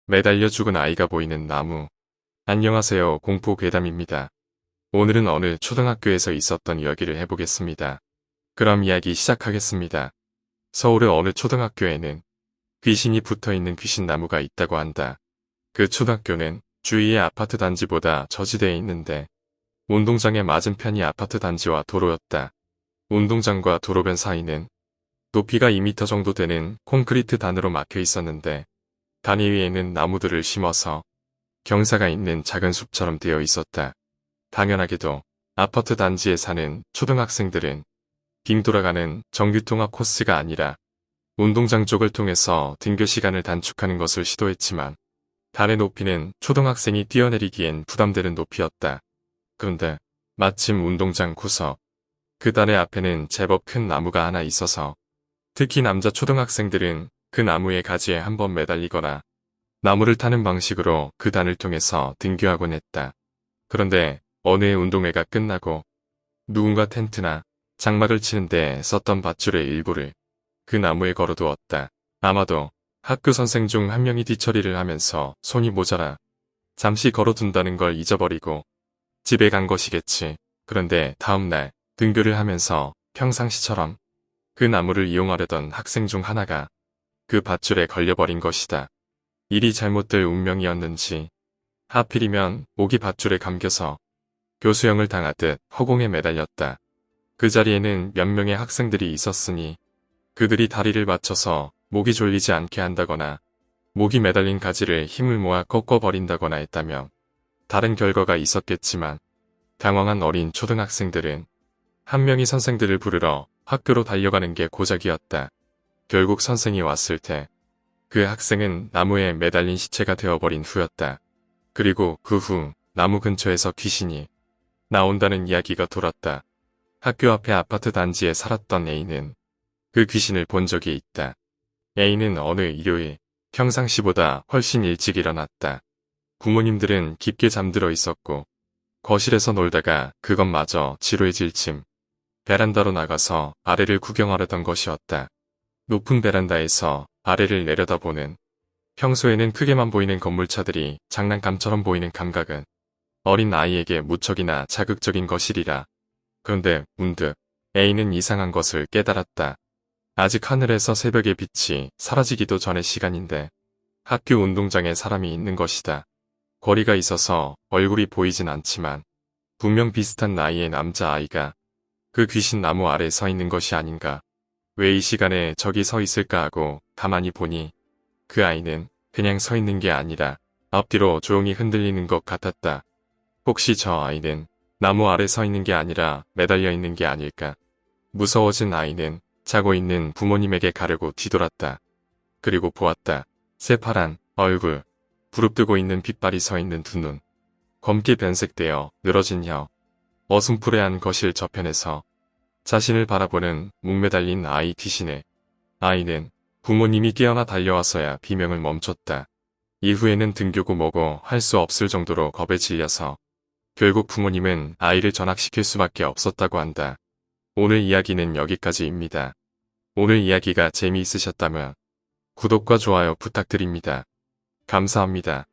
매달려 죽은 아이가 보이는 나무. 안녕하세요. 공포괴담입니다. 오늘은 어느 초등학교에서 있었던 이야기를 해보겠습니다. 그럼 이야기 시작하겠습니다. 서울의 어느 초등학교에는 귀신이 붙어있는 귀신나무가 있다고 한다. 그 초등학교는 주위의 아파트 단지보다 저지대에 있는데 운동장의 맞은편이 아파트 단지와 도로였다. 운동장과 도로변 사이는 높이가 2m 정도 되는 콘크리트 단으로 막혀 있었는데 단위 위에는 나무들을 심어서 경사가 있는 작은 숲처럼 되어 있었다. 당연하게도 아파트 단지에 사는 초등학생들은 빙 돌아가는 정규통합 코스가 아니라 운동장 쪽을 통해서 등교 시간을 단축하는 것을 시도했지만 단의 높이는 초등학생이 뛰어내리기엔 부담되는 높이였다. 그런데 마침 운동장 구석, 그 단의 앞에는 제법 큰 나무가 하나 있어서 특히 남자 초등학생들은 그 나무의 가지에 한번 매달리거나 나무를 타는 방식으로 그 단을 통해서 등교하곤 했다. 그런데 어느 해 운동회가 끝나고 누군가 텐트나 장막을 치는데 썼던 밧줄의 일부를 그 나무에 걸어두었다. 아마도 학교 선생 중 한 명이 뒤처리를 하면서 손이 모자라 잠시 걸어둔다는 걸 잊어버리고 집에 간 것이겠지. 그런데 다음날 등교를 하면서 평상시처럼 그 나무를 이용하려던 학생 중 하나가 그 밧줄에 걸려버린 것이다. 일이 잘못될 운명이었는지 하필이면 목이 밧줄에 감겨서 교수형을 당하듯 허공에 매달렸다. 그 자리에는 몇 명의 학생들이 있었으니 그들이 다리를 받쳐서 목이 졸리지 않게 한다거나 목이 매달린 가지를 힘을 모아 꺾어버린다거나 했다며 다른 결과가 있었겠지만 당황한 어린 초등학생들은 한 명이 선생들을 부르러 학교로 달려가는 게 고작이었다. 결국 선생이 왔을 때 그 학생은 나무에 매달린 시체가 되어버린 후였다. 그리고 그 후 나무 근처에서 귀신이 나온다는 이야기가 돌았다. 학교 앞에 아파트 단지에 살았던 A는 그 귀신을 본 적이 있다. A는 어느 일요일 평상시보다 훨씬 일찍 일어났다. 부모님들은 깊게 잠들어 있었고 거실에서 놀다가 그것마저 지루해질 쯤 베란다로 나가서 아래를 구경하려던 것이었다. 높은 베란다에서 아래를 내려다보는 평소에는 크게만 보이는 건물차들이 장난감처럼 보이는 감각은 어린 아이에게 무척이나 자극적인 것이리라. 그런데 문득 A는 이상한 것을 깨달았다. 아직 하늘에서 새벽의 빛이 사라지기도 전의 시간인데 학교 운동장에 사람이 있는 것이다. 거리가 있어서 얼굴이 보이진 않지만 분명 비슷한 나이의 남자아이가 그 귀신 나무 아래 서 있는 것이 아닌가. 왜 이 시간에 저기 서 있을까 하고 가만히 보니 그 아이는 그냥 서 있는 게 아니라 앞뒤로 조용히 흔들리는 것 같았다. 혹시 저 아이는 나무 아래 서 있는 게 아니라 매달려 있는 게 아닐까. 무서워진 아이는 자고 있는 부모님에게 가려고 뒤돌았다. 그리고 보았다. 새파란 얼굴, 부릅뜨고 있는 빛발이 서 있는 두 눈, 검게 변색되어 늘어진 혀, 어슴푸레한 거실 저편에서 자신을 바라보는 목매달린 아이 귀신에 아이는 부모님이 깨어나 달려와서야 비명을 멈췄다. 이후에는 등교고 뭐고 할 수 없을 정도로 겁에 질려서 결국 부모님은 아이를 전학시킬 수밖에 없었다고 한다. 오늘 이야기는 여기까지입니다. 오늘 이야기가 재미있으셨다면 구독과 좋아요 부탁드립니다. 감사합니다.